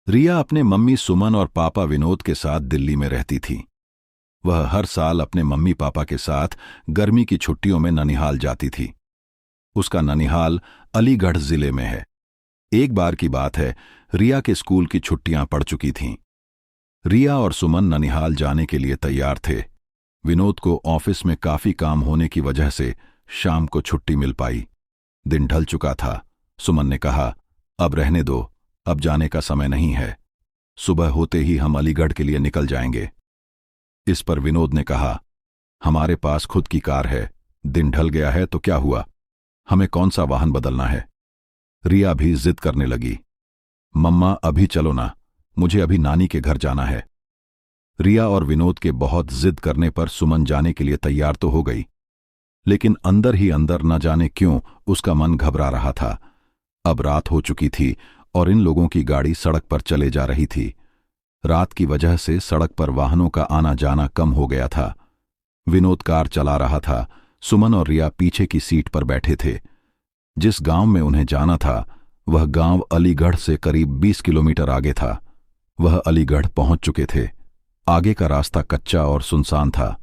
रिया अपने मम्मी सुमन और पापा विनोद के साथ दिल्ली में रहती थी। वह हर साल अपने मम्मी पापा के साथ गर्मी की छुट्टियों में ननिहाल जाती थी। उसका ननिहाल अलीगढ़ जिले में है। एक बार की बात है, रिया के स्कूल की छुट्टियां पड़ चुकी थीं। रिया और सुमन ननिहाल जाने के लिए तैयार थे। विनोद को ऑफिस में काफी काम होने की वजह से शाम को छुट्टी मिल पाई। दिन ढल चुका था। सुमन ने कहा, अब रहने दो, अब जाने का समय नहीं है। सुबह होते ही हम अलीगढ़ के लिए निकल जाएंगे। इस पर विनोद ने कहा, हमारे पास खुद की कार है, दिन ढल गया है तो क्या हुआ, हमें कौन सा वाहन बदलना है। रिया भी जिद करने लगी, मम्मा अभी चलो ना, मुझे अभी नानी के घर जाना है। रिया और विनोद के बहुत जिद करने पर सुमन जाने के लिए तैयार तो हो गई, लेकिन अंदर ही अंदर न जाने क्यों उसका मन घबरा रहा था। अब रात हो चुकी थी और इन लोगों की गाड़ी सड़क पर चले जा रही थी। रात की वजह से सड़क पर वाहनों का आना जाना कम हो गया था। विनोद कार चला रहा था, सुमन और रिया पीछे की सीट पर बैठे थे। जिस गांव में उन्हें जाना था वह गांव अलीगढ़ से करीब 20 किलोमीटर आगे था। वह अलीगढ़ पहुंच चुके थे। आगे का रास्ता कच्चा और सुनसान था।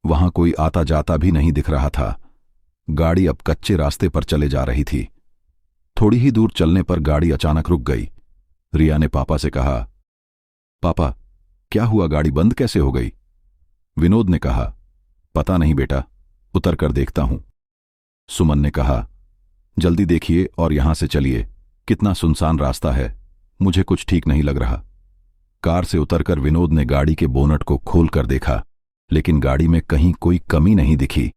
वहां कोई आता जाता भी नहीं दिख रहा था। गाड़ी अब कच्चे रास्ते पर चले जा रही थी। थोड़ी ही दूर चलने पर गाड़ी अचानक रुक गई। रिया ने पापा से कहा, पापा क्या हुआ, गाड़ी बंद कैसे हो गई। विनोद ने कहा, पता नहीं बेटा, उतर कर देखता हूं। सुमन ने कहा, जल्दी देखिए और यहां से चलिए, कितना सुनसान रास्ता है, मुझे कुछ ठीक नहीं लग रहा। कार से उतरकर विनोद ने गाड़ी के बोनट को खोल कर देखा, लेकिन गाड़ी में कहीं कोई कमी नहीं दिखी।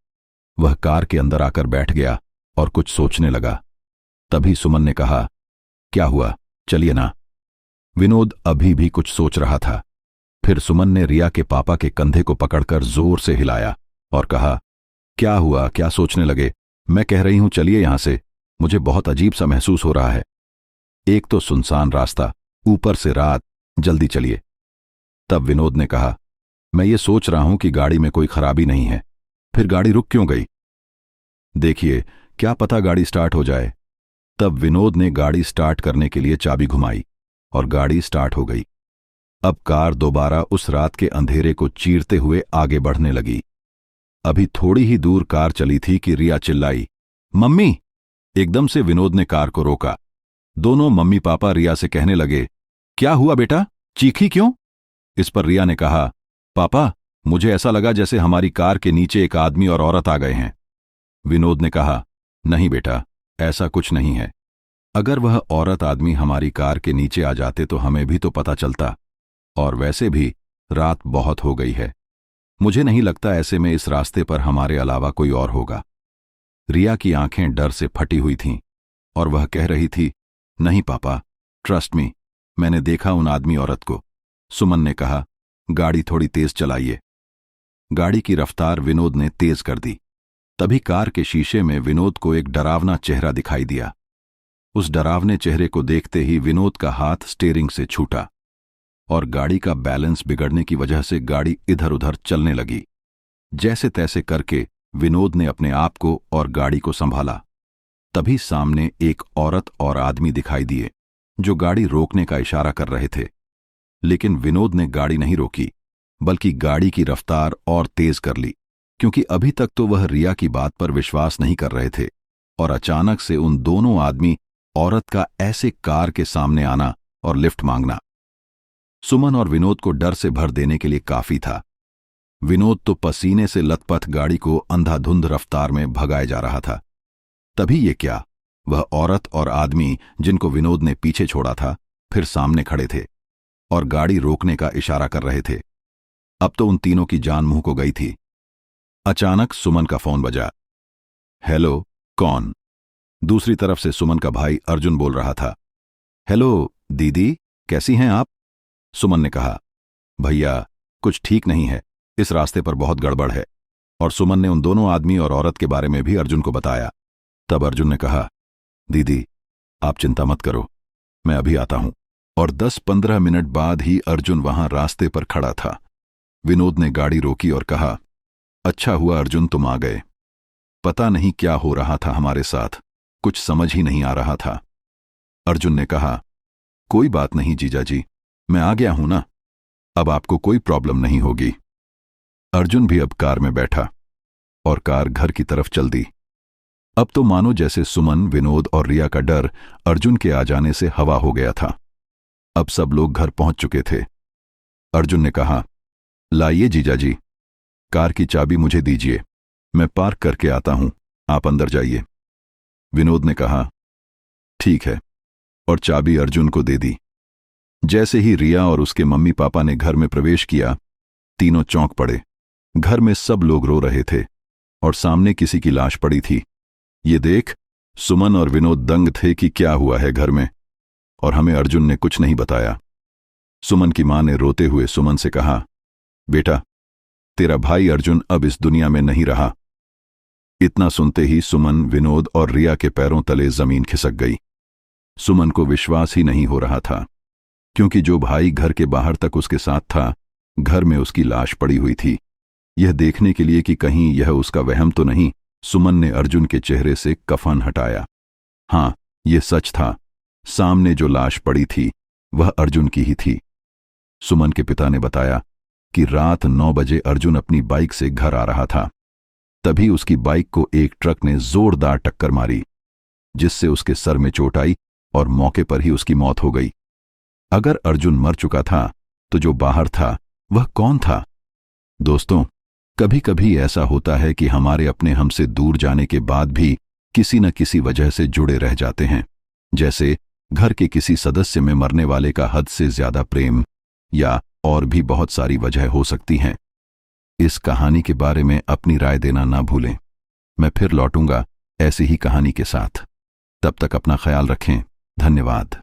वह कार के अंदर आकर बैठ गया और कुछ सोचने लगा। तभी सुमन ने कहा, क्या हुआ, चलिए ना। विनोद अभी भी कुछ सोच रहा था। फिर सुमन ने रिया के पापा के कंधे को पकड़कर जोर से हिलाया और कहा, क्या हुआ, क्या सोचने लगे, मैं कह रही हूं चलिए यहां से, मुझे बहुत अजीब सा महसूस हो रहा है। एक तो सुनसान रास्ता, ऊपर से रात, जल्दी चलिए। तब विनोद ने कहा, मैं ये सोच रहा हूं कि गाड़ी में कोई खराबी नहीं है, फिर गाड़ी रुक क्यों गई। देखिए, क्या पता गाड़ी स्टार्ट हो जाए। तब विनोद ने गाड़ी स्टार्ट करने के लिए चाबी घुमाई और गाड़ी स्टार्ट हो गई। अब कार दोबारा उस रात के अंधेरे को चीरते हुए आगे बढ़ने लगी। अभी थोड़ी ही दूर कार चली थी कि रिया चिल्लाई, मम्मी। एकदम से विनोद ने कार को रोका। दोनों मम्मी पापा रिया से कहने लगे, क्या हुआ बेटा, चीखी क्यों। इस पर रिया ने कहा, पापा मुझे ऐसा लगा जैसे हमारी कार के नीचे एक आदमी और औरत आ गए हैं। विनोद ने कहा, नहीं बेटा, ऐसा कुछ नहीं है। अगर वह औरत आदमी हमारी कार के नीचे आ जाते तो हमें भी तो पता चलता, और वैसे भी रात बहुत हो गई है। मुझे नहीं लगता ऐसे में इस रास्ते पर हमारे अलावा कोई और होगा। रिया की आंखें डर से फटी हुई थीं और वह कह रही थी, नहीं पापा, ट्रस्ट मी, मैंने देखा उन आदमी औरत को। सुमन ने कहा, गाड़ी थोड़ी तेज चलाइए। गाड़ी की रफ्तार विनोद ने तेज कर दी। तभी कार के शीशे में विनोद को एक डरावना चेहरा दिखाई दिया। उस डरावने चेहरे को देखते ही विनोद का हाथ स्टीयरिंग से छूटा और गाड़ी का बैलेंस बिगड़ने की वजह से गाड़ी इधर उधर चलने लगी। जैसे तैसे करके विनोद ने अपने आप को और गाड़ी को संभाला। तभी सामने एक औरत और आदमी दिखाई दिए जो गाड़ी रोकने का इशारा कर रहे थे, लेकिन विनोद ने गाड़ी नहीं रोकी, बल्कि गाड़ी की रफ्तार और तेज कर ली, क्योंकि अभी तक तो वह रिया की बात पर विश्वास नहीं कर रहे थे। और अचानक से उन दोनों आदमी औरत का ऐसे कार के सामने आना और लिफ्ट मांगना सुमन और विनोद को डर से भर देने के लिए काफी था। विनोद तो पसीने से लथपथ गाड़ी को अंधाधुंध रफ्तार में भगाए जा रहा था। तभी ये क्या, वह औरत और आदमी जिनको विनोद ने पीछे छोड़ा था फिर सामने खड़े थे और गाड़ी रोकने का इशारा कर रहे थे। अब तो उन तीनों की जान मुंह को गई थी। अचानक सुमन का फोन बजा। हेलो, कौन। दूसरी तरफ से सुमन का भाई अर्जुन बोल रहा था। हेलो दीदी, कैसी हैं आप। सुमन ने कहा, भैया कुछ ठीक नहीं है, इस रास्ते पर बहुत गड़बड़ है। और सुमन ने उन दोनों आदमी और औरत के बारे में भी अर्जुन को बताया। तब अर्जुन ने कहा, दीदी आप चिंता मत करो, मैं अभी आता हूं। और 10-15 मिनट बाद ही अर्जुन वहां रास्ते पर खड़ा था। विनोद ने गाड़ी रोकी और कहा, अच्छा हुआ अर्जुन तुम आ गए। पता नहीं क्या हो रहा था हमारे साथ, कुछ समझ ही नहीं आ रहा था। अर्जुन ने कहा, कोई बात नहीं जीजा जी, मैं आ गया हूं ना, अब आपको कोई प्रॉब्लम नहीं होगी। अर्जुन भी अब कार में बैठा और कार घर की तरफ चल दी। अब तो मानो जैसे सुमन, विनोद और रिया का डर अर्जुन के आ जाने से हवा हो गया था। अब सब लोग घर पहुंच चुके थे। अर्जुन ने कहा, लाइए जीजाजी, कार की चाबी मुझे दीजिए, मैं पार्क करके आता हूं, आप अंदर जाइए। विनोद ने कहा, ठीक है, और चाबी अर्जुन को दे दी। जैसे ही रिया और उसके मम्मी पापा ने घर में प्रवेश किया, तीनों चौंक पड़े। घर में सब लोग रो रहे थे और सामने किसी की लाश पड़ी थी। ये देख सुमन और विनोद दंग थे कि क्या हुआ है घर में, और हमें अर्जुन ने कुछ नहीं बताया। सुमन की मां ने रोते हुए सुमन से कहा, बेटा, तेरा भाई अर्जुन अब इस दुनिया में नहीं रहा। इतना सुनते ही सुमन, विनोद और रिया के पैरों तले जमीन खिसक गई। सुमन को विश्वास ही नहीं हो रहा था, क्योंकि जो भाई घर के बाहर तक उसके साथ था, घर में उसकी लाश पड़ी हुई थी। यह देखने के लिए कि कहीं यह उसका वहम तो नहीं, सुमन ने अर्जुन के चेहरे से कफन हटाया। हां, यह सच था, सामने जो लाश पड़ी थी वह अर्जुन की ही थी। सुमन के पिता ने बताया कि रात 9 बजे अर्जुन अपनी बाइक से घर आ रहा था। तभी उसकी बाइक को एक ट्रक ने जोरदार टक्कर मारी, जिससे उसके सर में चोट आई और मौके पर ही उसकी मौत हो गई। अगर अर्जुन मर चुका था तो जो बाहर था वह कौन था? दोस्तों, कभी कभी ऐसा होता है कि हमारे अपने हमसे दूर जाने के बाद भी किसी न किसी वजह से जुड़े रह जाते हैं, जैसे घर के किसी सदस्य में मरने वाले का हद से ज्यादा प्रेम, या और भी बहुत सारी वजह हो सकती हैं। इस कहानी के बारे में अपनी राय देना ना भूलें। मैं फिर लौटूंगा ऐसी ही कहानी के साथ। तब तक अपना ख्याल रखें। धन्यवाद।